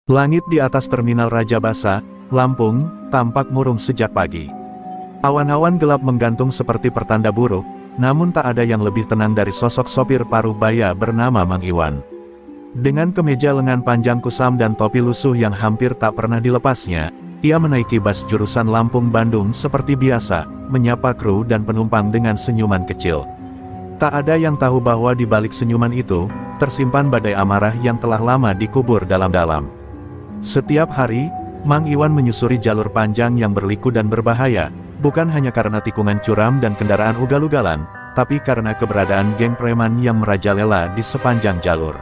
Langit di atas terminal Raja Basa, Lampung, tampak murung sejak pagi. Awan-awan gelap menggantung seperti pertanda buruk, namun tak ada yang lebih tenang dari sosok sopir paruh baya bernama Mang Iwan. Dengan kemeja lengan panjang kusam dan topi lusuh yang hampir tak pernah dilepasnya, ia menaiki bus jurusan Lampung-Bandung seperti biasa, menyapa kru dan penumpang dengan senyuman kecil. Tak ada yang tahu bahwa di balik senyuman itu, tersimpan badai amarah yang telah lama dikubur dalam-dalam. Setiap hari, Mang Iwan menyusuri jalur panjang yang berliku dan berbahaya, bukan hanya karena tikungan curam dan kendaraan ugal-ugalan, tapi karena keberadaan geng preman yang merajalela di sepanjang jalur.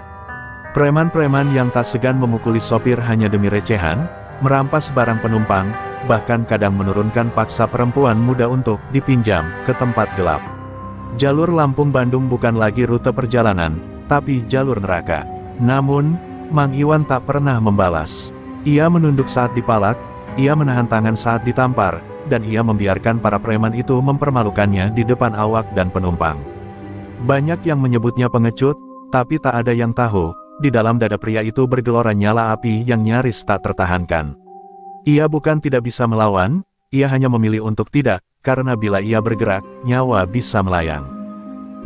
Preman-preman yang tak segan memukuli sopir hanya demi recehan, merampas barang penumpang, bahkan kadang menurunkan paksa perempuan muda untuk dipinjam ke tempat gelap. Jalur Lampung-Bandung bukan lagi rute perjalanan, tapi jalur neraka. Namun, Mang Iwan tak pernah membalas. Ia menunduk saat dipalak, ia menahan tangan saat ditampar, dan ia membiarkan para preman itu mempermalukannya di depan awak dan penumpang. Banyak yang menyebutnya pengecut, tapi tak ada yang tahu, di dalam dada pria itu bergelora nyala api yang nyaris tak tertahankan. Ia bukan tidak bisa melawan, ia hanya memilih untuk tidak, karena bila ia bergerak, nyawa bisa melayang.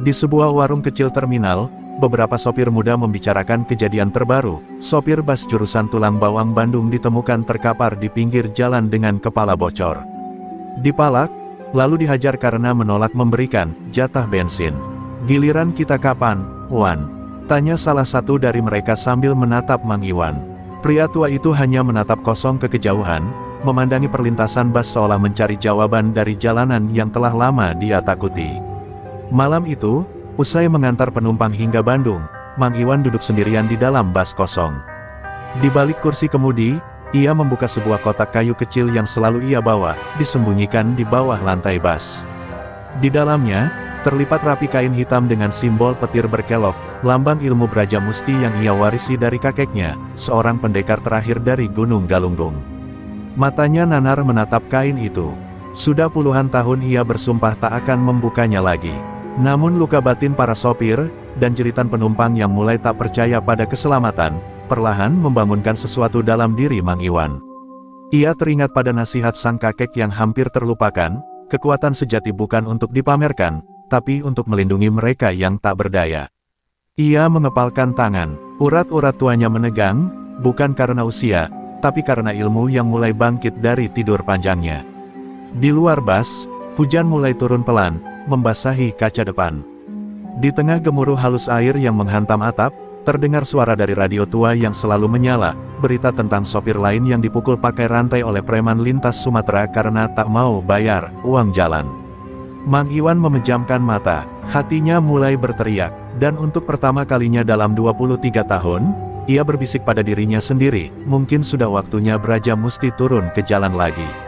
Di sebuah warung kecil terminal, beberapa sopir muda membicarakan kejadian terbaru. Sopir bus jurusan Tulang Bawang Bandung ditemukan terkapar di pinggir jalan dengan kepala bocor. Dipalak, lalu dihajar karena menolak memberikan jatah bensin. "Giliran kita kapan, Wan?" tanya salah satu dari mereka sambil menatap Mang Iwan. Pria tua itu hanya menatap kosong ke kejauhan, memandangi perlintasan bus seolah mencari jawaban dari jalanan yang telah lama dia takuti. Malam itu, usai mengantar penumpang hingga Bandung, Mang Iwan duduk sendirian di dalam bus kosong. Di balik kursi kemudi, ia membuka sebuah kotak kayu kecil yang selalu ia bawa, disembunyikan di bawah lantai bus. Di dalamnya, terlipat rapi kain hitam dengan simbol petir berkelok, lambang ilmu Braja Musti yang ia warisi dari kakeknya, seorang pendekar terakhir dari Gunung Galunggung. Matanya nanar menatap kain itu. Sudah puluhan tahun ia bersumpah tak akan membukanya lagi. Namun luka batin para sopir, dan jeritan penumpang yang mulai tak percaya pada keselamatan, perlahan membangunkan sesuatu dalam diri Mang Iwan. Ia teringat pada nasihat sang kakek yang hampir terlupakan, kekuatan sejati bukan untuk dipamerkan, tapi untuk melindungi mereka yang tak berdaya. Ia mengepalkan tangan, urat-urat tuanya menegang, bukan karena usia, tapi karena ilmu yang mulai bangkit dari tidur panjangnya. Di luar bus, hujan mulai turun pelan, membasahi kaca depan. Di tengah gemuruh halus air yang menghantam atap, terdengar suara dari radio tua yang selalu menyala, berita tentang sopir lain yang dipukul pakai rantai oleh preman lintas Sumatera karena tak mau bayar uang jalan. Mang Iwan memejamkan mata, hatinya mulai berteriak, dan untuk pertama kalinya dalam 23 tahun, ia berbisik pada dirinya sendiri, mungkin sudah waktunya Braja Musti turun ke jalan lagi.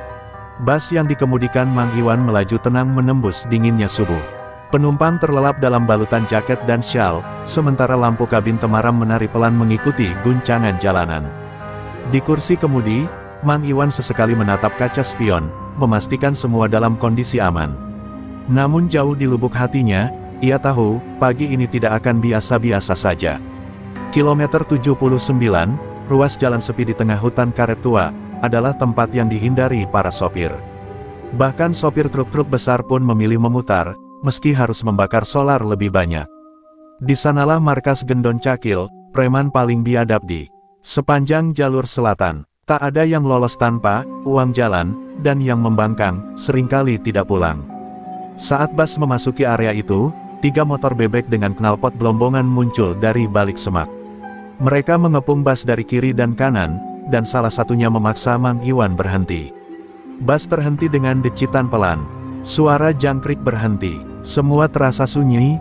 Bus yang dikemudikan Mang Iwan melaju tenang menembus dinginnya subuh. Penumpang terlelap dalam balutan jaket dan syal, sementara lampu kabin temaram menari pelan mengikuti guncangan jalanan. Di kursi kemudi, Mang Iwan sesekali menatap kaca spion, memastikan semua dalam kondisi aman. Namun jauh di lubuk hatinya, ia tahu, pagi ini tidak akan biasa-biasa saja. Kilometer 79, ruas jalan sepi di tengah hutan karet tua, adalah tempat yang dihindari para sopir. Bahkan sopir truk-truk besar pun memilih memutar, meski harus membakar solar lebih banyak. Di sanalah markas Gendon Cakil, preman paling biadab di sepanjang jalur selatan. Tak ada yang lolos tanpa uang jalan, dan yang membangkang, seringkali tidak pulang. Saat bus memasuki area itu, 3 motor bebek dengan knalpot belombongan muncul dari balik semak. Mereka mengepung bus dari kiri dan kanan, dan salah satunya memaksa Mang Iwan berhenti. Bus terhenti dengan decitan pelan. Suara jangkrik berhenti. Semua terasa sunyi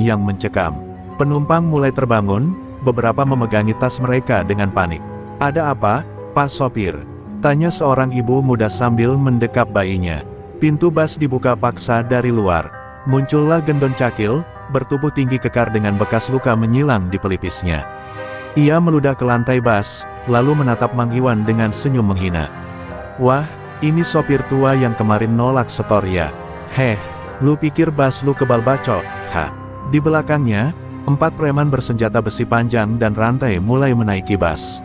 yang mencekam. Penumpang mulai terbangun, beberapa memegangi tas mereka dengan panik. "Ada apa, Pak Sopir?" tanya seorang ibu muda sambil mendekap bayinya. Pintu bus dibuka paksa dari luar. Muncullah Gendon Cakil, bertubuh tinggi kekar dengan bekas luka menyilang di pelipisnya. Ia meludah ke lantai bus, lalu menatap Mang Iwan dengan senyum menghina. "Wah, ini sopir tua yang kemarin nolak setor ya? Heh, lu pikir bus lu kebal bacok, ha?" Di belakangnya, 4 preman bersenjata besi panjang dan rantai mulai menaiki bus.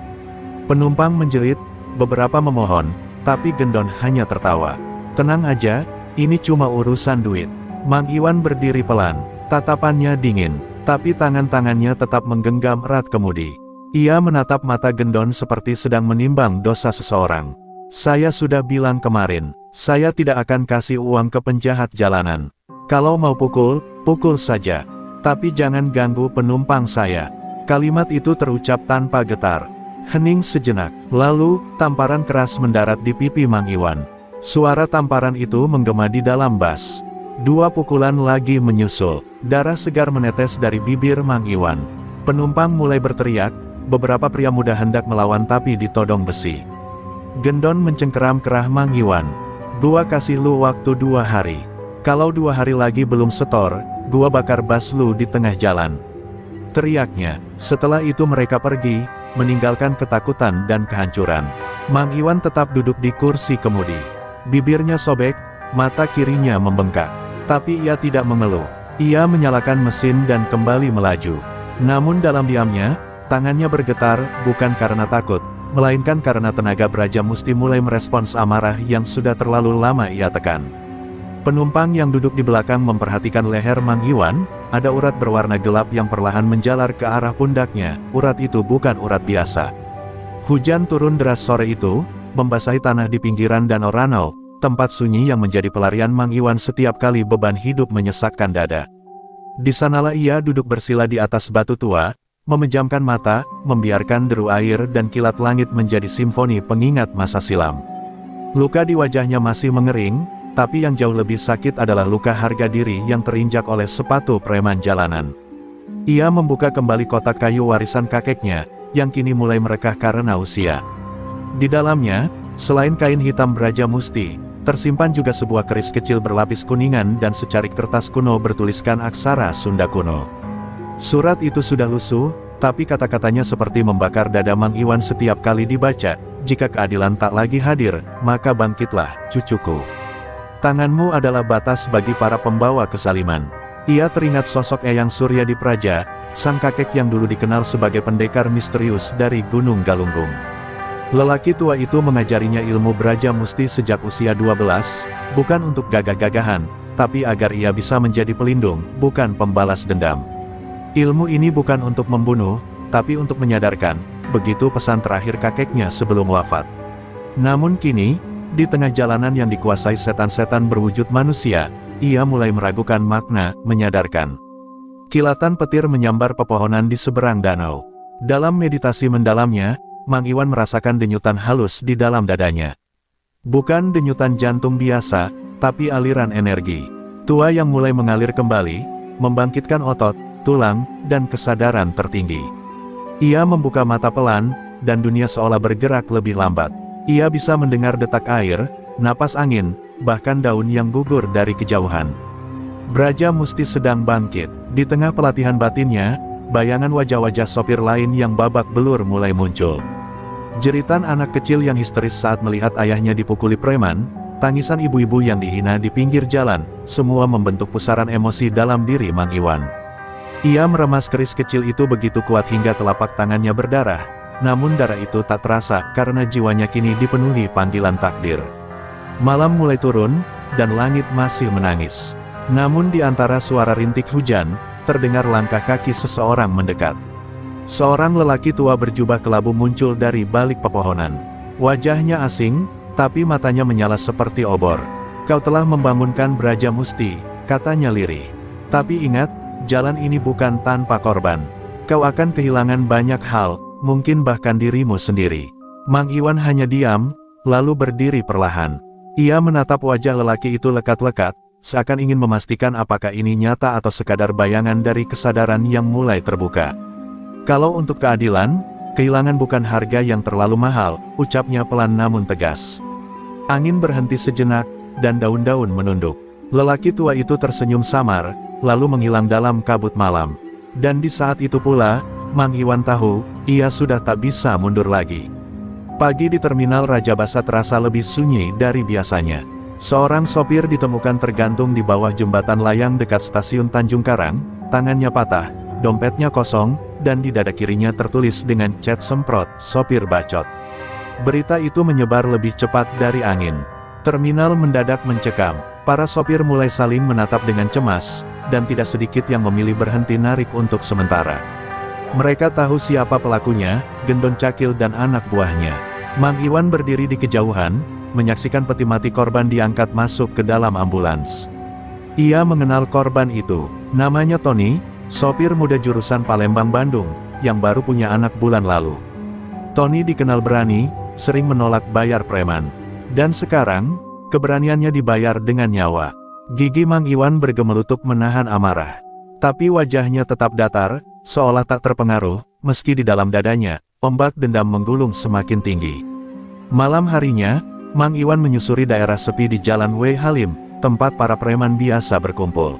Penumpang menjerit, beberapa memohon, tapi Gendon hanya tertawa. Tenang aja, ini cuma urusan duit. Mang Iwan berdiri pelan, tatapannya dingin, tapi tangan-tangannya tetap menggenggam erat kemudi. Ia menatap mata Gendon seperti sedang menimbang dosa seseorang. Saya sudah bilang kemarin, saya tidak akan kasih uang ke penjahat jalanan. Kalau mau pukul, pukul saja. Tapi jangan ganggu penumpang saya. Kalimat itu terucap tanpa getar. Hening sejenak, lalu, tamparan keras mendarat di pipi Mang Iwan. Suara tamparan itu menggema di dalam bas. 2 pukulan lagi menyusul, darah segar menetes dari bibir Mang Iwan. Penumpang mulai berteriak, beberapa pria muda hendak melawan tapi ditodong besi. Gendon mencengkeram kerah Mang Iwan. Gua kasih lu waktu 2 hari. Kalau 2 hari lagi belum setor, gua bakar bas lu di tengah jalan. Teriaknya. Setelah itu mereka pergi, meninggalkan ketakutan dan kehancuran. Mang Iwan tetap duduk di kursi kemudi. Bibirnya sobek, mata kirinya membengkak. Tapi ia tidak mengeluh. Ia menyalakan mesin dan kembali melaju. Namun dalam diamnya, tangannya bergetar, bukan karena takut, melainkan karena tenaga Braja Musti mulai merespons amarah yang sudah terlalu lama ia tekan. Penumpang yang duduk di belakang memperhatikan leher Mang Iwan, ada urat berwarna gelap yang perlahan menjalar ke arah pundaknya. Urat itu bukan urat biasa. Hujan turun deras sore itu, membasahi tanah di pinggiran Danau Ranau, tempat sunyi yang menjadi pelarian Mang Iwan setiap kali beban hidup menyesakkan dada. Di sanalah ia duduk bersila di atas batu tua, memejamkan mata, membiarkan deru air dan kilat langit menjadi simfoni pengingat masa silam. Luka di wajahnya masih mengering, tapi yang jauh lebih sakit adalah luka harga diri yang terinjak oleh sepatu preman jalanan. Ia membuka kembali kotak kayu warisan kakeknya, yang kini mulai merekah karena usia. Di dalamnya, selain kain hitam Braja Musti, tersimpan juga sebuah keris kecil berlapis kuningan dan secarik kertas kuno bertuliskan aksara Sunda kuno. Surat itu sudah lusuh, tapi kata-katanya seperti membakar dada Mang Iwan setiap kali dibaca. Jika keadilan tak lagi hadir, maka bangkitlah, cucuku. Tanganmu adalah batas bagi para pembawa kesaliman. Ia teringat sosok Eyang Surya di Praja, sang kakek yang dulu dikenal sebagai pendekar misterius dari Gunung Galunggung. Lelaki tua itu mengajarinya ilmu Braja Musti sejak usia 12, bukan untuk gagah-gagahan, tapi agar ia bisa menjadi pelindung, bukan pembalas dendam. Ilmu ini bukan untuk membunuh, tapi untuk menyadarkan, begitu pesan terakhir kakeknya sebelum wafat. Namun kini, di tengah jalanan yang dikuasai setan-setan berwujud manusia, ia mulai meragukan makna, menyadarkan. Kilatan petir menyambar pepohonan di seberang danau. Dalam meditasi mendalamnya, Mang Iwan merasakan denyutan halus di dalam dadanya. Bukan denyutan jantung biasa, tapi aliran energi. Tua yang mulai mengalir kembali, membangkitkan otot, tulang, dan kesadaran tertinggi. Ia membuka mata pelan, dan dunia seolah bergerak lebih lambat. Ia bisa mendengar detak air, napas angin, bahkan daun yang gugur dari kejauhan. Braja Musti sedang bangkit. Di tengah pelatihan batinnya, bayangan wajah-wajah sopir lain yang babak belur mulai muncul. Jeritan anak kecil yang histeris saat melihat ayahnya dipukuli preman, tangisan ibu-ibu yang dihina di pinggir jalan, semua membentuk pusaran emosi dalam diri Mang Iwan. Ia meremas keris kecil itu begitu kuat hingga telapak tangannya berdarah. Namun darah itu tak terasa karena jiwanya kini dipenuhi panggilan takdir. Malam mulai turun, dan langit masih menangis. Namun di antara suara rintik hujan, terdengar langkah kaki seseorang mendekat. Seorang lelaki tua berjubah kelabu muncul dari balik pepohonan. Wajahnya asing, tapi matanya menyala seperti obor. Kau telah membangunkan Braja Musti, katanya lirih. Tapi ingat, jalan ini bukan tanpa korban. Kau akan kehilangan banyak hal, mungkin bahkan dirimu sendiri. Mang Iwan hanya diam, lalu berdiri perlahan. Ia menatap wajah lelaki itu lekat-lekat, seakan ingin memastikan apakah ini nyata atau sekadar bayangan dari kesadaran yang mulai terbuka. Kalau untuk keadilan, kehilangan bukan harga yang terlalu mahal, ucapnya pelan namun tegas. Angin berhenti sejenak, dan daun-daun menunduk. Lelaki tua itu tersenyum samar, lalu menghilang dalam kabut malam. Dan di saat itu pula, Mang Iwan tahu, ia sudah tak bisa mundur lagi. Pagi di terminal Raja Basa terasa lebih sunyi dari biasanya. Seorang sopir ditemukan tergantung di bawah jembatan layang dekat stasiun Tanjung Karang, tangannya patah, dompetnya kosong, dan di dada kirinya tertulis dengan cat semprot, "Sopir bacot." Berita itu menyebar lebih cepat dari angin. Terminal mendadak mencekam. Para sopir mulai saling menatap dengan cemas, dan tidak sedikit yang memilih berhenti narik untuk sementara. Mereka tahu siapa pelakunya, Gendon Cakil dan anak buahnya. Mang Iwan berdiri di kejauhan, menyaksikan peti mati korban diangkat masuk ke dalam ambulans. Ia mengenal korban itu. Namanya Tony, sopir muda jurusan Palembang Bandung, yang baru punya anak bulan lalu. Tony dikenal berani, sering menolak bayar preman. Dan sekarang, keberaniannya dibayar dengan nyawa. Gigi Mang Iwan bergemelutuk menahan amarah. Tapi wajahnya tetap datar, seolah tak terpengaruh, meski di dalam dadanya, ombak dendam menggulung semakin tinggi. Malam harinya, Mang Iwan menyusuri daerah sepi di Jalan Wei Halim, tempat para preman biasa berkumpul.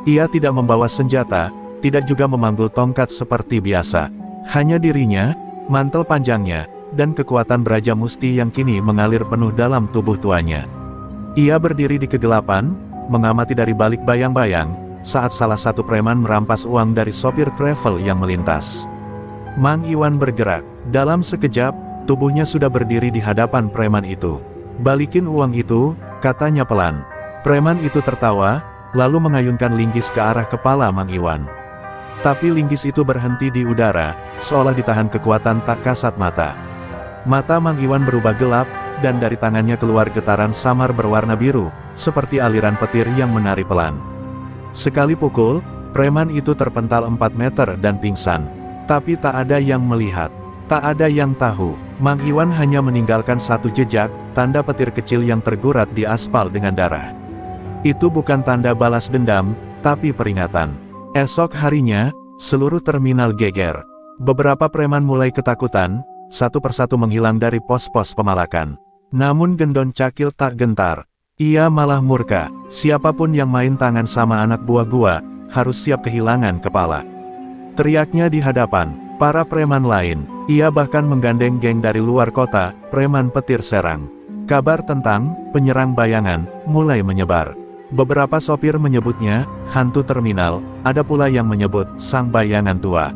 Ia tidak membawa senjata, tidak juga memanggul tongkat seperti biasa. Hanya dirinya, mantel panjangnya, dan kekuatan Braja Musti yang kini mengalir penuh dalam tubuh tuanya. Ia berdiri di kegelapan, mengamati dari balik bayang-bayang, saat salah satu preman merampas uang dari sopir travel yang melintas. Mang Iwan bergerak. Dalam sekejap, tubuhnya sudah berdiri di hadapan preman itu. "Balikin uang itu," katanya pelan. Preman itu tertawa, lalu mengayunkan linggis ke arah kepala Mang Iwan. Tapi linggis itu berhenti di udara, seolah ditahan kekuatan tak kasat mata. Mata Mang Iwan berubah gelap, dan dari tangannya keluar getaran samar berwarna biru, seperti aliran petir yang menari pelan. Sekali pukul, preman itu terpental 4 meter dan pingsan. Tapi tak ada yang melihat, tak ada yang tahu. Mang Iwan hanya meninggalkan satu jejak, tanda petir kecil yang tergurat di aspal dengan darah. Itu bukan tanda balas dendam, tapi peringatan. Esok harinya, seluruh terminal geger. Beberapa preman mulai ketakutan, satu persatu menghilang dari pos-pos pemalakan. Namun Gendon Cakil tak gentar. Ia malah murka. Siapapun yang main tangan sama anak buah gua, harus siap kehilangan kepala. Teriaknya di hadapan para preman lain. Ia bahkan menggandeng geng dari luar kota, preman petir Serang. Kabar tentang penyerang bayangan mulai menyebar. Beberapa sopir menyebutnya hantu terminal, ada pula yang menyebut sang bayangan tua.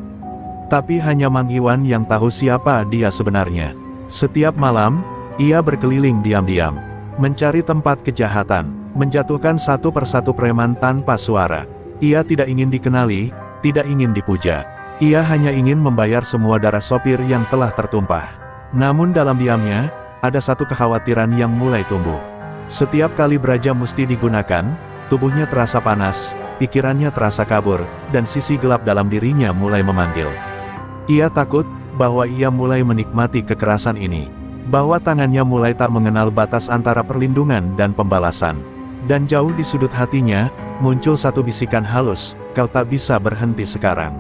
Tapi hanya Mang Iwan yang tahu siapa dia sebenarnya. Setiap malam, ia berkeliling diam-diam, mencari tempat kejahatan, menjatuhkan satu persatu preman tanpa suara. Ia tidak ingin dikenali, tidak ingin dipuja. Ia hanya ingin membayar semua darah sopir yang telah tertumpah. Namun dalam diamnya, ada satu kekhawatiran yang mulai tumbuh. Setiap kali Braja Musti digunakan, tubuhnya terasa panas, pikirannya terasa kabur, dan sisi gelap dalam dirinya mulai memanggil. Ia takut bahwa ia mulai menikmati kekerasan ini, bahwa tangannya mulai tak mengenal batas antara perlindungan dan pembalasan. Dan jauh di sudut hatinya, muncul satu bisikan halus, "Kau tak bisa berhenti sekarang.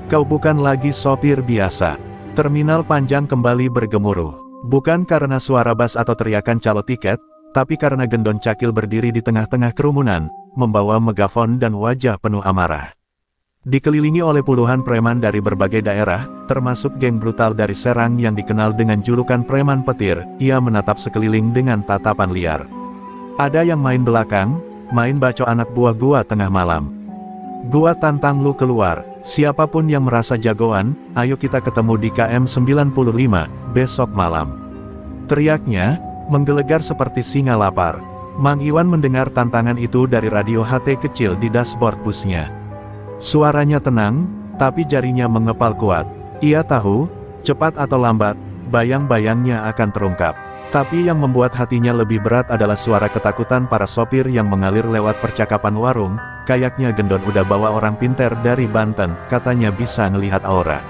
Kau bukan lagi sopir biasa." Terminal panjang kembali bergemuruh. Bukan karena suara bas atau teriakan calo tiket, tapi karena Gendon Cakil berdiri di tengah-tengah kerumunan, membawa megafon dan wajah penuh amarah. Dikelilingi oleh puluhan preman dari berbagai daerah, termasuk geng brutal dari Serang yang dikenal dengan julukan preman petir, ia menatap sekeliling dengan tatapan liar. Ada yang main belakang, main baco anak buah gua tengah malam. "Gua tantang lu keluar, siapapun yang merasa jagoan, ayo kita ketemu di KM 95, besok malam." Teriaknya, menggelegar seperti singa lapar. Mang Iwan mendengar tantangan itu dari radio HT kecil di dashboard busnya. Suaranya tenang, tapi jarinya mengepal kuat. Ia tahu, cepat atau lambat, bayang-bayangnya akan terungkap. Tapi yang membuat hatinya lebih berat adalah suara ketakutan para sopir yang mengalir lewat percakapan warung. "Kayaknya Gendon udah bawa orang pinter dari Banten, katanya bisa ngelihat aura."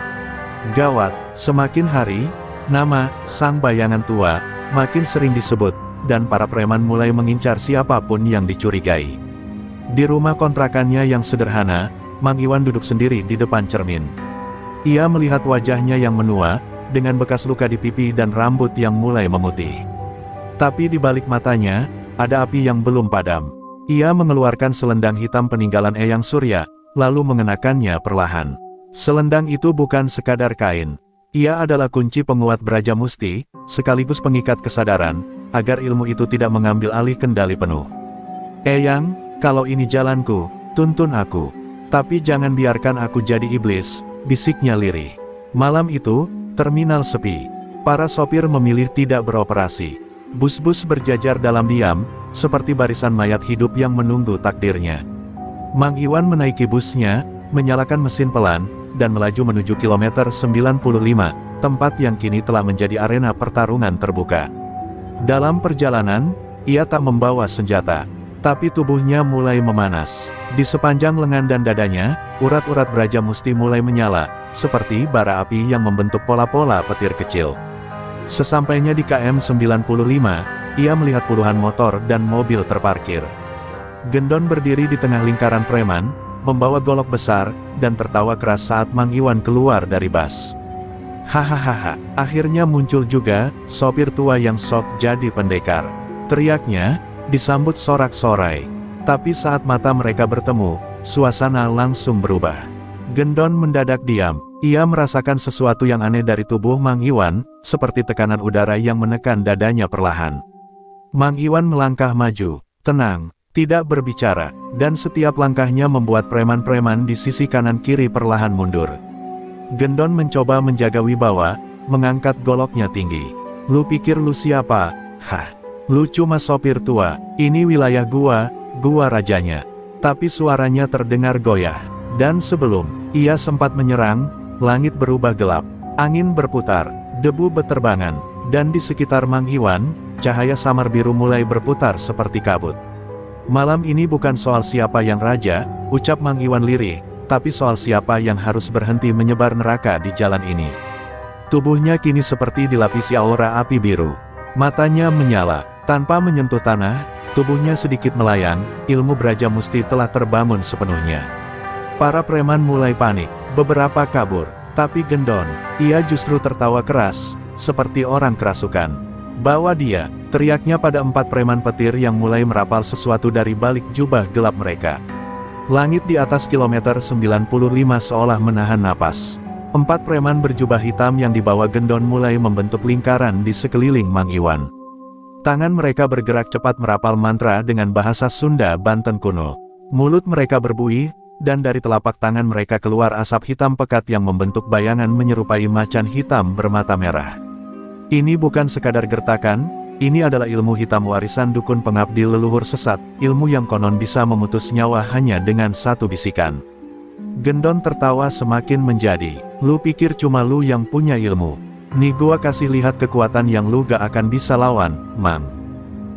Gawat, semakin hari, nama sang bayangan tua makin sering disebut, dan para preman mulai mengincar siapapun yang dicurigai. Di rumah kontrakannya yang sederhana, Mang Iwan duduk sendiri di depan cermin. Ia melihat wajahnya yang menua, dengan bekas luka di pipi dan rambut yang mulai memutih. Tapi di balik matanya, ada api yang belum padam. Ia mengeluarkan selendang hitam peninggalan Eyang Surya, lalu mengenakannya perlahan. Selendang itu bukan sekadar kain. Ia adalah kunci penguat Braja Musti, sekaligus pengikat kesadaran, agar ilmu itu tidak mengambil alih kendali penuh. "Eyang, kalau ini jalanku, tuntun aku." Tapi jangan biarkan aku jadi iblis, bisiknya lirih. Malam itu, terminal sepi. Para sopir memilih tidak beroperasi. Bus-bus berjajar dalam diam, seperti barisan mayat hidup yang menunggu takdirnya. Mang Iwan menaiki busnya, menyalakan mesin pelan, dan melaju menuju kilometer 95, tempat yang kini telah menjadi arena pertarungan terbuka. Dalam perjalanan, ia tak membawa senjata. Tapi tubuhnya mulai memanas. Di sepanjang lengan dan dadanya, urat-urat Brajamusti mulai menyala, seperti bara api yang membentuk pola-pola petir kecil. Sesampainya di KM 95, ia melihat puluhan motor dan mobil terparkir. Gendon berdiri di tengah lingkaran preman, membawa golok besar, dan tertawa keras saat Mang Iwan keluar dari bus. Hahaha, akhirnya muncul juga, sopir tua yang sok jadi pendekar. Teriaknya, disambut sorak-sorai. Tapi saat mata mereka bertemu, suasana langsung berubah. Gendon mendadak diam. Ia merasakan sesuatu yang aneh dari tubuh Mang Iwan, seperti tekanan udara yang menekan dadanya perlahan. Mang Iwan melangkah maju, tenang, tidak berbicara, dan setiap langkahnya membuat preman-preman di sisi kanan kiri perlahan mundur. Gendon mencoba menjaga wibawa, mengangkat goloknya tinggi. Lu pikir lu siapa? Hah, lu cuma sopir tua, ini wilayah gua rajanya. Tapi suaranya terdengar goyah. Dan sebelum ia sempat menyerang, langit berubah gelap, angin berputar, debu beterbangan, dan di sekitar Mang Iwan, cahaya samar biru mulai berputar seperti kabut. Malam ini bukan soal siapa yang raja, ucap Mang Iwan lirih, tapi soal siapa yang harus berhenti menyebar neraka di jalan ini. Tubuhnya kini seperti dilapisi aura api biru. Matanya menyala, tanpa menyentuh tanah, tubuhnya sedikit melayang, ilmu Brajamusti telah terbangun sepenuhnya. Para preman mulai panik, beberapa kabur, tapi Gendon, ia justru tertawa keras, seperti orang kerasukan. Bawa dia, teriaknya pada 4 preman petir yang mulai merapal sesuatu dari balik jubah gelap mereka. Langit di atas kilometer 95 seolah menahan napas. 4 preman berjubah hitam yang dibawa Gendon mulai membentuk lingkaran di sekeliling Mang Iwan. Tangan mereka bergerak cepat merapal mantra dengan bahasa Sunda Banten kuno. Mulut mereka berbuih, dan dari telapak tangan mereka keluar asap hitam pekat yang membentuk bayangan menyerupai macan hitam bermata merah. Ini bukan sekadar gertakan, ini adalah ilmu hitam warisan dukun pengabdi leluhur sesat, ilmu yang konon bisa memutus nyawa hanya dengan satu bisikan. Gendon tertawa semakin menjadi, lu pikir cuma lu yang punya ilmu. Nih gua kasih lihat kekuatan yang lu gak akan bisa lawan, Mang.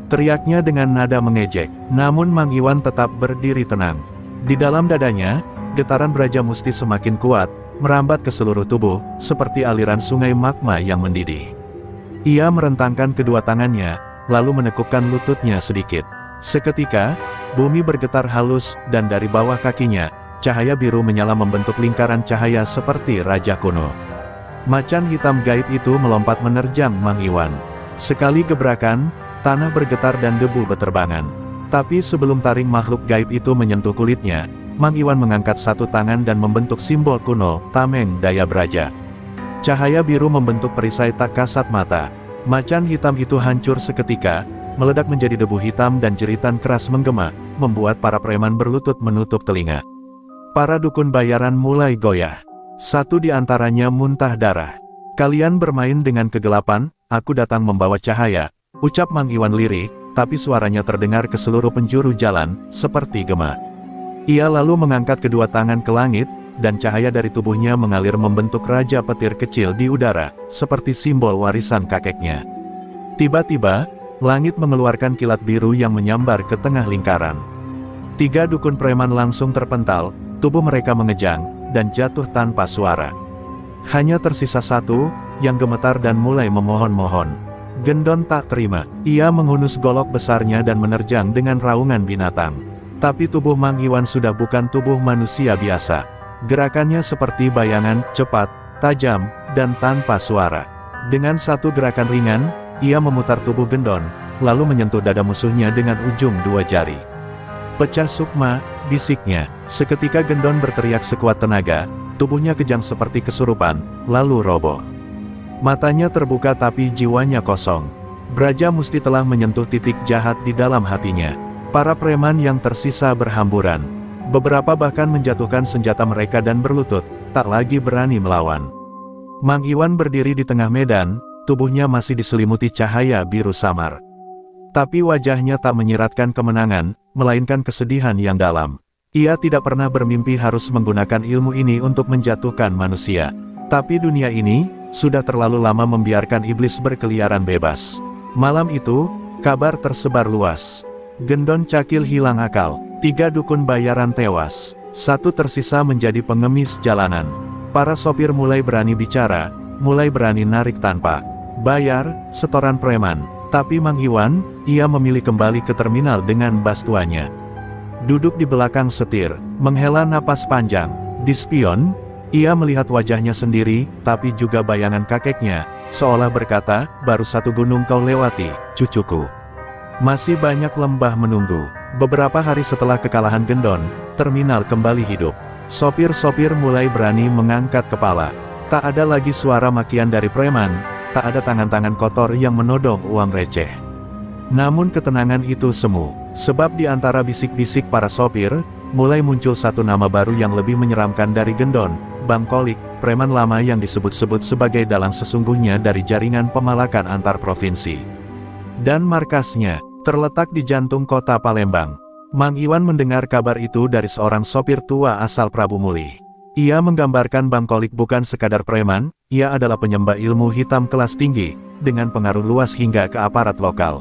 Teriaknya dengan nada mengejek, namun Mang Iwan tetap berdiri tenang. Di dalam dadanya, getaran Brajamusti semakin kuat, merambat ke seluruh tubuh, seperti aliran sungai magma yang mendidih. Ia merentangkan kedua tangannya, lalu menekukkan lututnya sedikit. Seketika, bumi bergetar halus, dan dari bawah kakinya, cahaya biru menyala membentuk lingkaran cahaya seperti raja kuno. Macan hitam gaib itu melompat menerjang Mang Iwan. Sekali gebrakan, tanah bergetar dan debu beterbangan. Tapi sebelum taring makhluk gaib itu menyentuh kulitnya, Mang Iwan mengangkat satu tangan dan membentuk simbol kuno, Tameng Daya Braja. Cahaya biru membentuk perisai tak kasat mata. Macan hitam itu hancur seketika, meledak menjadi debu hitam dan jeritan keras menggema, membuat para preman berlutut menutup telinga. Para dukun bayaran mulai goyah. Satu di antaranya muntah darah. Kalian bermain dengan kegelapan, aku datang membawa cahaya, ucap Mang Iwan lirih, tapi suaranya terdengar ke seluruh penjuru jalan, seperti gema. Ia lalu mengangkat kedua tangan ke langit, dan cahaya dari tubuhnya mengalir membentuk raja petir kecil di udara, seperti simbol warisan kakeknya. Tiba-tiba, langit mengeluarkan kilat biru yang menyambar ke tengah lingkaran. 3 dukun preman langsung terpental, tubuh mereka mengejang, dan jatuh tanpa suara. Hanya tersisa satu, yang gemetar dan mulai memohon-mohon. Gendon tak terima, ia menghunus golok besarnya dan menerjang dengan raungan binatang. Tapi tubuh Mang Iwan sudah bukan tubuh manusia biasa. Gerakannya seperti bayangan, cepat, tajam, dan tanpa suara. Dengan satu gerakan ringan, ia memutar tubuh Gendon, lalu menyentuh dada musuhnya dengan ujung 2 jari. Pecah sukma, bisiknya. Seketika Gendon berteriak sekuat tenaga, tubuhnya kejang seperti kesurupan, lalu roboh. Matanya terbuka tapi jiwanya kosong. Brajamusti telah menyentuh titik jahat di dalam hatinya. Para preman yang tersisa berhamburan. Beberapa bahkan menjatuhkan senjata mereka dan berlutut, tak lagi berani melawan. Mang Iwan berdiri di tengah medan, tubuhnya masih diselimuti cahaya biru samar. Tapi wajahnya tak menyiratkan kemenangan, melainkan kesedihan yang dalam. Ia tidak pernah bermimpi harus menggunakan ilmu ini untuk menjatuhkan manusia. Tapi dunia ini, sudah terlalu lama membiarkan iblis berkeliaran bebas. Malam itu, kabar tersebar luas. Gendon Cakil hilang akal, 3 dukun bayaran tewas, 1 tersisa menjadi pengemis jalanan. Para sopir mulai berani bicara, mulai berani narik tanpa bayar, setoran preman. Tapi Mang Iwan, ia memilih kembali ke terminal dengan bas tuanya. Duduk di belakang setir, menghela napas panjang. Di spion, ia melihat wajahnya sendiri, tapi juga bayangan kakeknya, seolah berkata, baru 1 gunung kau lewati, cucuku. Masih banyak lembah menunggu. Beberapa hari setelah kekalahan Gendon, terminal kembali hidup. Sopir-sopir mulai berani mengangkat kepala. Tak ada lagi suara makian dari preman, tak ada tangan-tangan kotor yang menodong uang receh. Namun ketenangan itu semu, sebab di antara bisik-bisik para sopir, mulai muncul 1 nama baru yang lebih menyeramkan dari Gendon, Bang Kolik, preman lama yang disebut-sebut sebagai dalang sesungguhnya dari jaringan pemalakan antar provinsi. Dan markasnya terletak di jantung kota Palembang. Mang Iwan mendengar kabar itu dari seorang sopir tua asal Prabu Muli. Ia menggambarkan Bang Kolik bukan sekadar preman, ia adalah penyembah ilmu hitam kelas tinggi, dengan pengaruh luas hingga ke aparat lokal.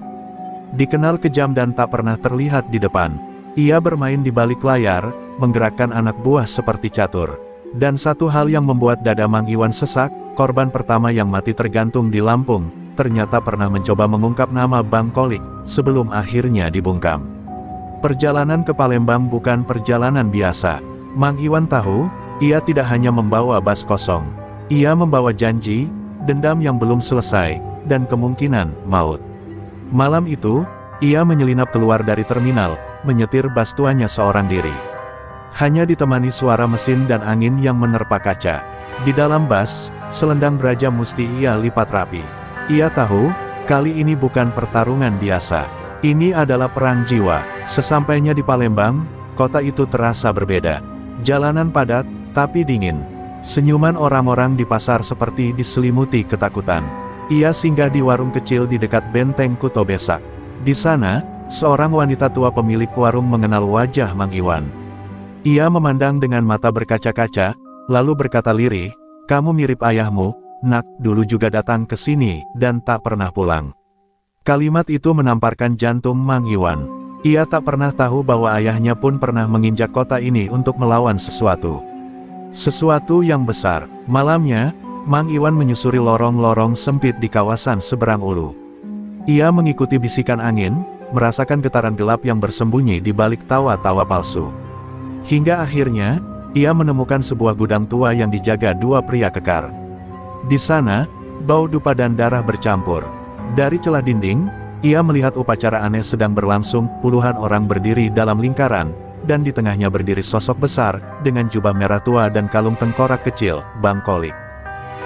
Dikenal kejam dan tak pernah terlihat di depan. Ia bermain di balik layar, menggerakkan anak buah seperti catur. Dan satu hal yang membuat dada Mang Iwan sesak, korban pertama yang mati tergantung di Lampung, ternyata pernah mencoba mengungkap nama Bang Kolik, sebelum akhirnya dibungkam. Perjalanan ke Palembang bukan perjalanan biasa. Mang Iwan tahu, ia tidak hanya membawa bas kosong. Ia membawa janji, dendam yang belum selesai, dan kemungkinan maut. Malam itu, ia menyelinap keluar dari terminal, menyetir bas tuanya seorang diri. Hanya ditemani suara mesin dan angin yang menerpa kaca. Di dalam bas, selendang beraja musti ia lipat rapi. Ia tahu, kali ini bukan pertarungan biasa. Ini adalah perang jiwa. Sesampainya di Palembang, kota itu terasa berbeda. Jalanan padat, tapi dingin. Senyuman orang-orang di pasar seperti diselimuti ketakutan. Ia singgah di warung kecil di dekat benteng Kuto Besak. Di sana, seorang wanita tua pemilik warung mengenal wajah Mang Iwan. Ia memandang dengan mata berkaca-kaca, lalu berkata lirih, "Kamu mirip ayahmu, Nak, dulu juga datang ke sini, dan tak pernah pulang." Kalimat itu menamparkan jantung Mang Iwan. Ia tak pernah tahu bahwa ayahnya pun pernah menginjak kota ini untuk melawan sesuatu. Sesuatu yang besar. Malamnya, Mang Iwan menyusuri lorong-lorong sempit di kawasan seberang ulu. Ia mengikuti bisikan angin, merasakan getaran gelap yang bersembunyi di balik tawa-tawa palsu. Hingga akhirnya, ia menemukan sebuah gudang tua yang dijaga 2 pria kekar. Di sana, bau dupa dan darah bercampur. Dari celah dinding, ia melihat upacara aneh sedang berlangsung, puluhan orang berdiri dalam lingkaran, dan di tengahnya berdiri sosok besar, dengan jubah merah tua dan kalung tengkorak kecil, Bang Kolik.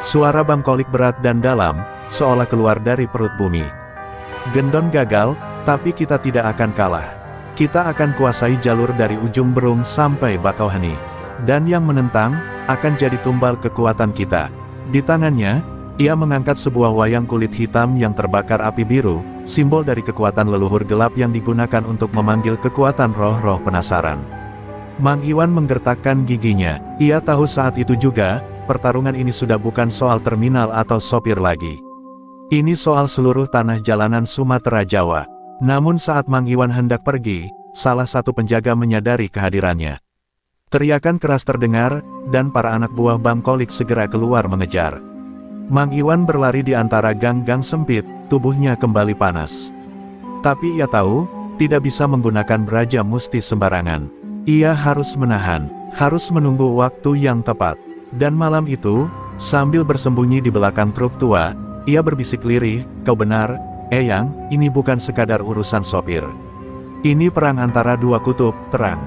Suara Bang Kolik berat dan dalam, seolah keluar dari perut bumi. "Gendon gagal, tapi kita tidak akan kalah. Kita akan kuasai jalur dari ujung Berung sampai Bakauheni. Dan yang menentang, akan jadi tumbal kekuatan kita." Di tangannya, ia mengangkat sebuah wayang kulit hitam yang terbakar api biru, simbol dari kekuatan leluhur gelap yang digunakan untuk memanggil kekuatan roh-roh penasaran. Mang Iwan menggertakkan giginya. Ia tahu saat itu juga, pertarungan ini sudah bukan soal terminal atau sopir lagi. Ini soal seluruh tanah jalanan Sumatera Jawa. Namun saat Mang Iwan hendak pergi, salah satu penjaga menyadari kehadirannya. Teriakan keras terdengar, dan para anak buah Bang Kolik segera keluar mengejar. Mang Iwan berlari di antara gang-gang sempit, tubuhnya kembali panas. Tapi ia tahu, tidak bisa menggunakan beraja musti sembarangan. Ia harus menahan, harus menunggu waktu yang tepat. Dan malam itu, sambil bersembunyi di belakang truk tua, ia berbisik lirih, "Kau benar, Eyang, ini bukan sekadar urusan sopir. Ini perang antara 2 kutub, terang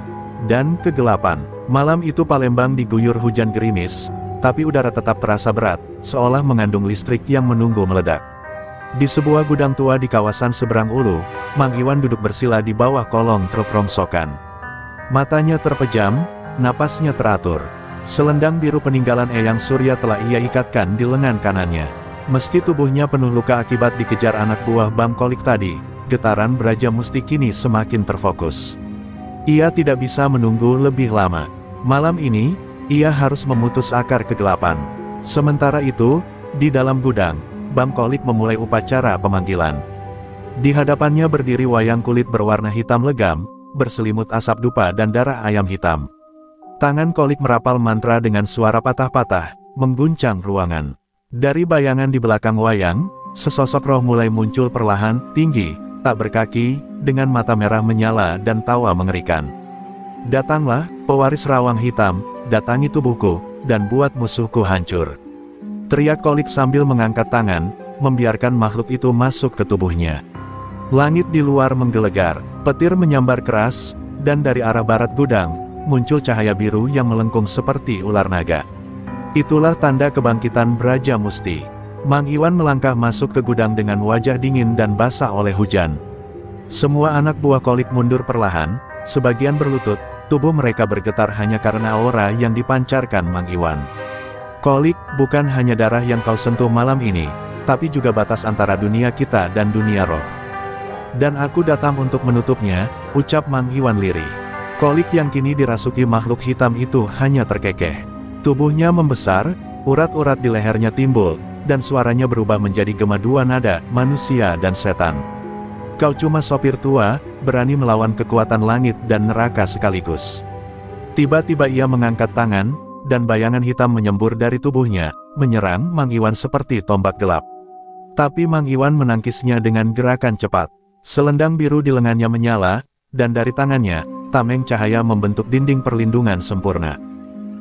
dan kegelapan." Malam itu Palembang diguyur hujan gerimis, tapi udara tetap terasa berat, seolah mengandung listrik yang menunggu meledak. Di sebuah gudang tua di kawasan seberang ulu, Mang Iwan duduk bersila di bawah kolong truk rongsokan. Matanya terpejam, napasnya teratur. Selendang biru peninggalan Eyang Surya telah ia ikatkan di lengan kanannya. Meski tubuhnya penuh luka akibat dikejar anak buah Bang Kolik tadi, getaran Braja Musti kini semakin terfokus. Ia tidak bisa menunggu lebih lama. Malam ini, ia harus memutus akar kegelapan. Sementara itu, di dalam gudang, Bang Kolik memulai upacara pemanggilan. Di hadapannya berdiri wayang kulit berwarna hitam legam, berselimut asap dupa dan darah ayam hitam. Tangan Kolik merapal mantra dengan suara patah-patah, mengguncang ruangan. Dari bayangan di belakang wayang, sesosok roh mulai muncul perlahan, tinggi, tak berkaki, dengan mata merah menyala dan tawa mengerikan. Datanglah, pewaris rawang hitam, datangi tubuhku, dan buat musuhku hancur. Teriak Kolik sambil mengangkat tangan, membiarkan makhluk itu masuk ke tubuhnya. Langit di luar menggelegar, petir menyambar keras, dan dari arah barat gudang, muncul cahaya biru yang melengkung seperti ular naga. Itulah tanda kebangkitan Braja Musti. Mang Iwan melangkah masuk ke gudang dengan wajah dingin dan basah oleh hujan. Semua anak buah Kolik mundur perlahan, sebagian berlutut, tubuh mereka bergetar hanya karena aura yang dipancarkan Mang Iwan. Kolik, bukan hanya darah yang kau sentuh malam ini, tapi juga batas antara dunia kita dan dunia roh. Dan aku datang untuk menutupnya, ucap Mang Iwan lirih. Kolik yang kini dirasuki makhluk hitam itu hanya terkekeh. Tubuhnya membesar, urat-urat di lehernya timbul, dan suaranya berubah menjadi gema dua nada, manusia dan setan. Kau cuma sopir tua, berani melawan kekuatan langit dan neraka sekaligus. Tiba-tiba ia mengangkat tangan, dan bayangan hitam menyembur dari tubuhnya, menyerang Mang Iwan seperti tombak gelap. Tapi Mang Iwan menangkisnya dengan gerakan cepat. Selendang biru di lengannya menyala, dan dari tangannya, tameng cahaya membentuk dinding perlindungan sempurna.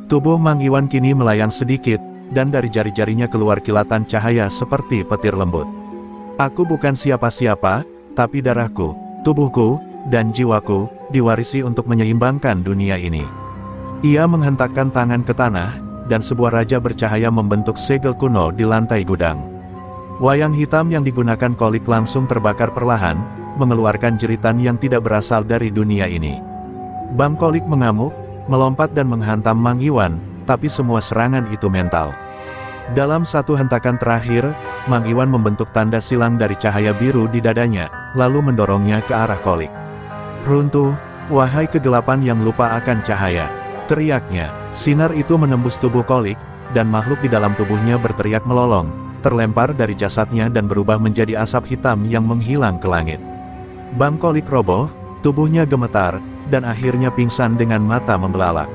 Tubuh Mang Iwan kini melayang sedikit, dan dari jari-jarinya keluar kilatan cahaya seperti petir lembut. Aku bukan siapa-siapa, tapi darahku, tubuhku, dan jiwaku, diwarisi untuk menyeimbangkan dunia ini. Ia menghentakkan tangan ke tanah, dan sebuah raja bercahaya membentuk segel kuno di lantai gudang. Wayang hitam yang digunakan Kolik langsung terbakar perlahan, mengeluarkan jeritan yang tidak berasal dari dunia ini. Bang Kolik mengamuk, melompat dan menghantam Mang Iwan, tapi semua serangan itu mental. Dalam satu hentakan terakhir, Mang Iwan membentuk tanda silang dari cahaya biru di dadanya, lalu mendorongnya ke arah Kolik. Runtuh, wahai kegelapan yang lupa akan cahaya, teriaknya. Sinar itu menembus tubuh Kolik, dan makhluk di dalam tubuhnya berteriak melolong, terlempar dari jasadnya dan berubah menjadi asap hitam yang menghilang ke langit. Bang Kolik roboh, tubuhnya gemetar, dan akhirnya pingsan dengan mata membelalak.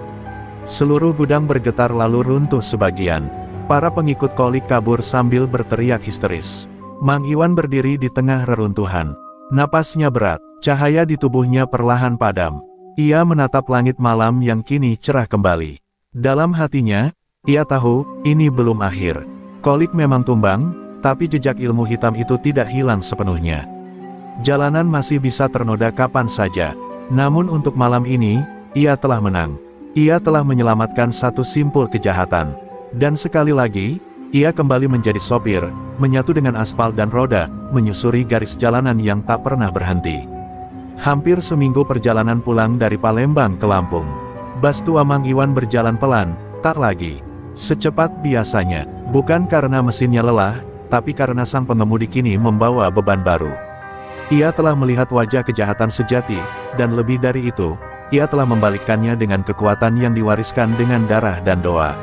Seluruh gudang bergetar lalu runtuh sebagian. Para pengikut Kolik kabur sambil berteriak histeris. Mang Iwan berdiri di tengah reruntuhan. Napasnya berat, cahaya di tubuhnya perlahan padam. Ia menatap langit malam yang kini cerah kembali. Dalam hatinya, ia tahu, ini belum akhir. Kolik memang tumbang, tapi jejak ilmu hitam itu tidak hilang sepenuhnya. Jalanan masih bisa ternoda kapan saja. Namun untuk malam ini, ia telah menang. Ia telah menyelamatkan satu simpul kejahatan. Dan sekali lagi, ia kembali menjadi sopir, menyatu dengan aspal dan roda, menyusuri garis jalanan yang tak pernah berhenti. Hampir seminggu perjalanan pulang dari Palembang ke Lampung. Bas tua Mang Iwan berjalan pelan, tak lagi secepat biasanya. Bukan karena mesinnya lelah, tapi karena sang pengemudi kini membawa beban baru. Ia telah melihat wajah kejahatan sejati, dan lebih dari itu, ia telah membalikkannya dengan kekuatan yang diwariskan dengan darah dan doa.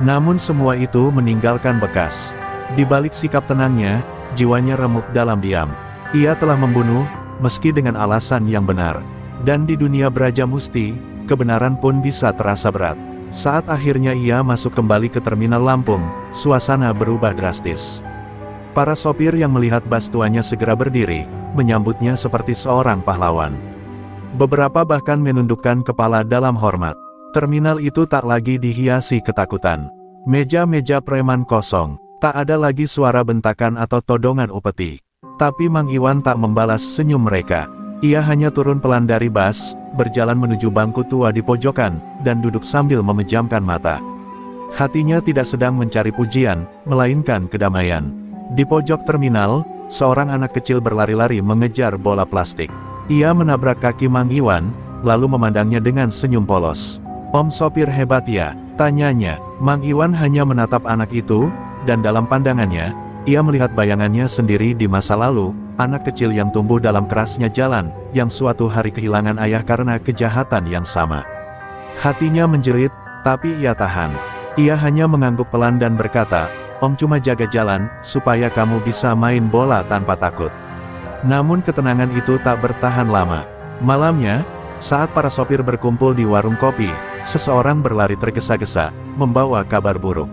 Namun semua itu meninggalkan bekas. Di balik sikap tenangnya, jiwanya remuk dalam diam. Ia telah membunuh, meski dengan alasan yang benar. Dan di dunia Braja Musti, kebenaran pun bisa terasa berat. Saat akhirnya ia masuk kembali ke terminal Lampung, suasana berubah drastis. Para sopir yang melihat bas tuanya segera berdiri, menyambutnya seperti seorang pahlawan. Beberapa bahkan menundukkan kepala dalam hormat. Terminal itu tak lagi dihiasi ketakutan. Meja-meja preman kosong, tak ada lagi suara bentakan atau todongan upeti. Tapi Mang Iwan tak membalas senyum mereka. Ia hanya turun pelan dari bas, berjalan menuju bangku tua di pojokan, dan duduk sambil memejamkan mata. Hatinya tidak sedang mencari pujian, melainkan kedamaian. Di pojok terminal, seorang anak kecil berlari-lari mengejar bola plastik. Ia menabrak kaki Mang Iwan, lalu memandangnya dengan senyum polos. "Om sopir hebat ya?" tanyanya. Mang Iwan hanya menatap anak itu, dan dalam pandangannya, ia melihat bayangannya sendiri di masa lalu, anak kecil yang tumbuh dalam kerasnya jalan, yang suatu hari kehilangan ayah karena kejahatan yang sama. Hatinya menjerit, tapi ia tahan. Ia hanya mengangguk pelan dan berkata, "Om cuma jaga jalan, supaya kamu bisa main bola tanpa takut." Namun ketenangan itu tak bertahan lama. Malamnya, saat para sopir berkumpul di warung kopi, seseorang berlari tergesa-gesa, membawa kabar buruk.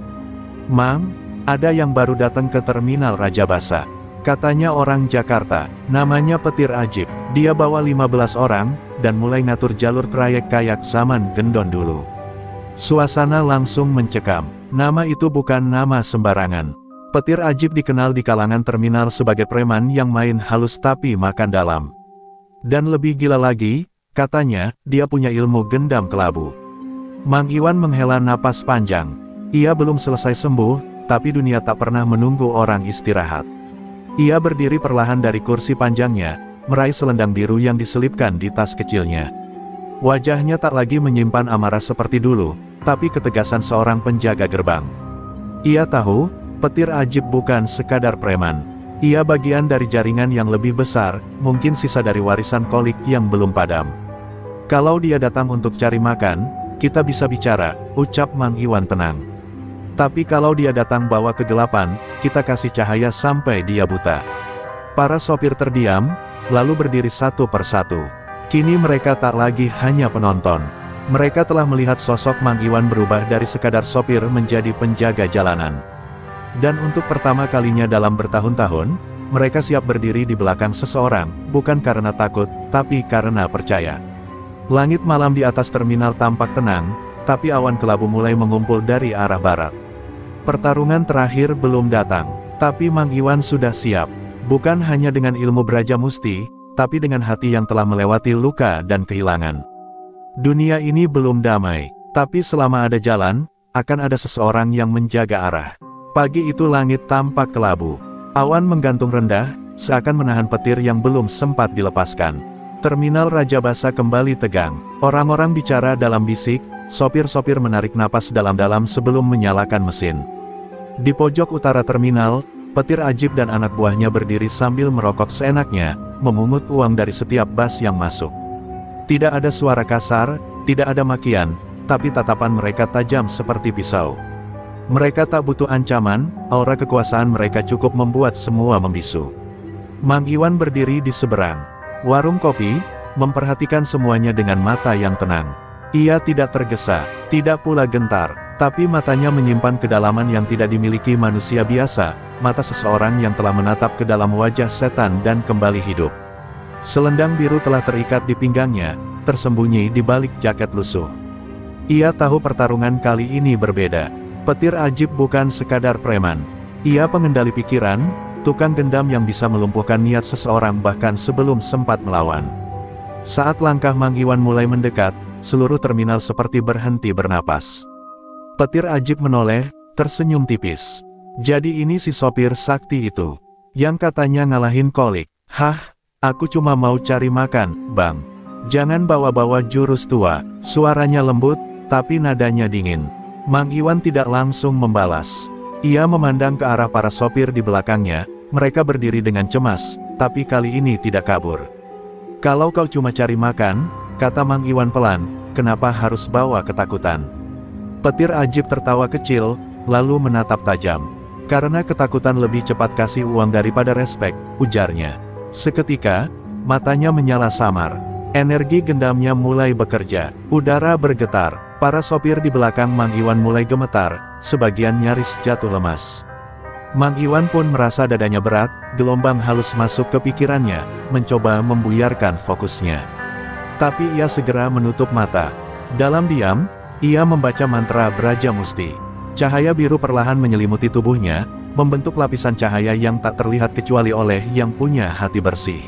"Mang, ada yang baru datang ke terminal Raja Basa," katanya orang Jakarta, namanya Petir Ajib. Dia bawa 15 orang, dan mulai ngatur jalur trayek kayak zaman gendon dulu. Suasana langsung mencekam. Nama itu bukan nama sembarangan. Petir Ajib dikenal di kalangan terminal sebagai preman yang main halus tapi makan dalam. Dan lebih gila lagi, katanya, dia punya ilmu gendam kelabu. Mang Iwan menghela napas panjang. Ia belum selesai sembuh, tapi dunia tak pernah menunggu orang istirahat. Ia berdiri perlahan dari kursi panjangnya, meraih selendang biru yang diselipkan di tas kecilnya. Wajahnya tak lagi menyimpan amarah seperti dulu, tapi ketegasan seorang penjaga gerbang. Ia tahu, Petir Ajib bukan sekadar preman. Ia bagian dari jaringan yang lebih besar, mungkin sisa dari warisan kolik yang belum padam. "Kalau dia datang untuk cari makan, kita bisa bicara," ucap Mang Iwan tenang. "Tapi kalau dia datang bawa kegelapan, kita kasih cahaya sampai dia buta." Para sopir terdiam, lalu berdiri satu persatu. Kini mereka tak lagi hanya penonton. Mereka telah melihat sosok Mang Iwan berubah dari sekadar sopir menjadi penjaga jalanan. Dan untuk pertama kalinya dalam bertahun-tahun, mereka siap berdiri di belakang seseorang, bukan karena takut, tapi karena percaya. Langit malam di atas terminal tampak tenang, tapi awan kelabu mulai mengumpul dari arah barat. Pertarungan terakhir belum datang, tapi Mang Iwan sudah siap. Bukan hanya dengan ilmu Braja Musti, tapi dengan hati yang telah melewati luka dan kehilangan. Dunia ini belum damai, tapi selama ada jalan, akan ada seseorang yang menjaga arah. Pagi itu langit tampak kelabu. Awan menggantung rendah, seakan menahan petir yang belum sempat dilepaskan. Terminal Raja Basa kembali tegang. Orang-orang bicara dalam bisik, sopir-sopir menarik napas dalam-dalam sebelum menyalakan mesin. Di pojok utara terminal, Petir Ajib dan anak buahnya berdiri sambil merokok seenaknya, memungut uang dari setiap bas yang masuk. Tidak ada suara kasar, tidak ada makian, tapi tatapan mereka tajam seperti pisau. Mereka tak butuh ancaman, aura kekuasaan mereka cukup membuat semua membisu. Mang Iwan berdiri di seberang warung kopi, memperhatikan semuanya dengan mata yang tenang. Ia tidak tergesa, tidak pula gentar, tapi matanya menyimpan kedalaman yang tidak dimiliki manusia biasa, mata seseorang yang telah menatap ke dalam wajah setan dan kembali hidup. Selendang biru telah terikat di pinggangnya, tersembunyi di balik jaket lusuh. Ia tahu pertarungan kali ini berbeda. Petir Ajib bukan sekadar preman. Ia pengendali pikiran, tukang gendam yang bisa melumpuhkan niat seseorang bahkan sebelum sempat melawan. Saat langkah Mang Iwan mulai mendekat, seluruh terminal seperti berhenti bernapas. Petir Ajib menoleh, tersenyum tipis. Jadi ini si sopir sakti itu, yang katanya ngalahin kolik. "Hah, aku cuma mau cari makan, Bang. Jangan bawa-bawa jurus tua." Suaranya lembut, tapi nadanya dingin. Mang Iwan tidak langsung membalas. Ia memandang ke arah para sopir di belakangnya, mereka berdiri dengan cemas, tapi kali ini tidak kabur. "Kalau kau cuma cari makan," kata Mang Iwan pelan, "kenapa harus bawa ketakutan?" Petir Ajib tertawa kecil, lalu menatap tajam. "Karena ketakutan lebih cepat kasih uang daripada respek," ujarnya. Seketika, matanya menyala samar. Energi gendamnya mulai bekerja. Udara bergetar. Para sopir di belakang Mang Iwan mulai gemetar, sebagian nyaris jatuh lemas. Mang Iwan pun merasa dadanya berat, gelombang halus masuk ke pikirannya, mencoba membuyarkan fokusnya. Tapi ia segera menutup mata. Dalam diam, ia membaca mantra Braja Musti. Cahaya biru perlahan menyelimuti tubuhnya, membentuk lapisan cahaya yang tak terlihat kecuali oleh yang punya hati bersih.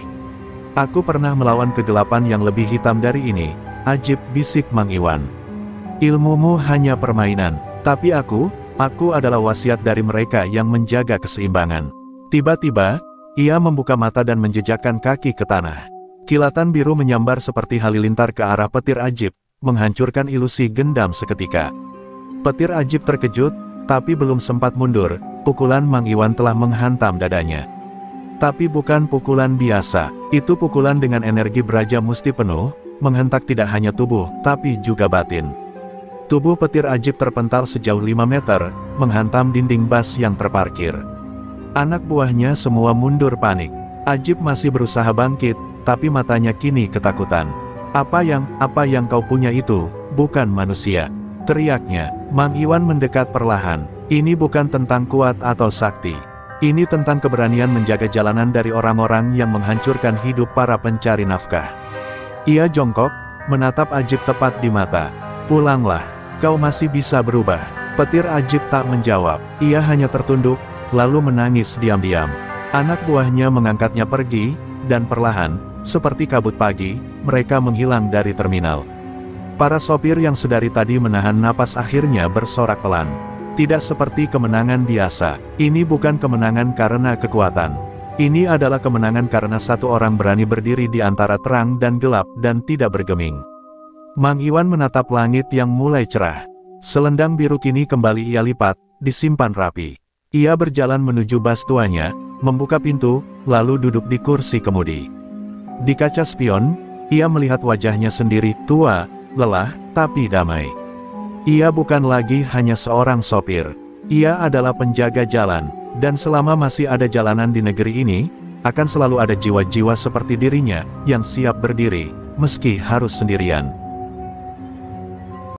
"Aku pernah melawan kegelapan yang lebih hitam dari ini," Ajib bisik Mang Iwan. "Ilmumu hanya permainan, tapi aku adalah wasiat dari mereka yang menjaga keseimbangan." Tiba-tiba, ia membuka mata dan menjejakkan kaki ke tanah. Kilatan biru menyambar seperti halilintar ke arah petir Ajib, menghancurkan ilusi gendam seketika. Petir Ajib terkejut, tapi belum sempat mundur, pukulan Mang Iwan telah menghantam dadanya. Tapi bukan pukulan biasa, itu pukulan dengan energi Braja Musti penuh, menghentak tidak hanya tubuh, tapi juga batin. Tubuh petir Ajib terpental sejauh 5 meter, menghantam dinding bas yang terparkir. Anak buahnya semua mundur panik. Ajib masih berusaha bangkit, tapi matanya kini ketakutan. Apa yang kau punya itu, bukan manusia," teriaknya. Mang Iwan mendekat perlahan. "Ini bukan tentang kuat atau sakti. Ini tentang keberanian menjaga jalanan dari orang-orang yang menghancurkan hidup para pencari nafkah." Ia jongkok, menatap Ajib tepat di mata. "Pulanglah, kau masih bisa berubah." Petir Ajib tak menjawab, ia hanya tertunduk, lalu menangis diam-diam. Anak buahnya mengangkatnya pergi, dan perlahan, seperti kabut pagi, mereka menghilang dari terminal. Para sopir yang sedari tadi menahan napas akhirnya bersorak pelan. Tidak seperti kemenangan biasa, ini bukan kemenangan karena kekuatan. Ini adalah kemenangan karena satu orang berani berdiri di antara terang dan gelap dan tidak bergeming. Mang Iwan menatap langit yang mulai cerah. Selendang biru kini kembali ia lipat, disimpan rapi. Ia berjalan menuju bas tuanya, membuka pintu, lalu duduk di kursi kemudi. Di kaca spion, ia melihat wajahnya sendiri, tua, lelah, tapi damai. Ia bukan lagi hanya seorang sopir. Ia adalah penjaga jalan, dan selama masih ada jalanan di negeri ini, akan selalu ada jiwa-jiwa seperti dirinya, yang siap berdiri, meski harus sendirian.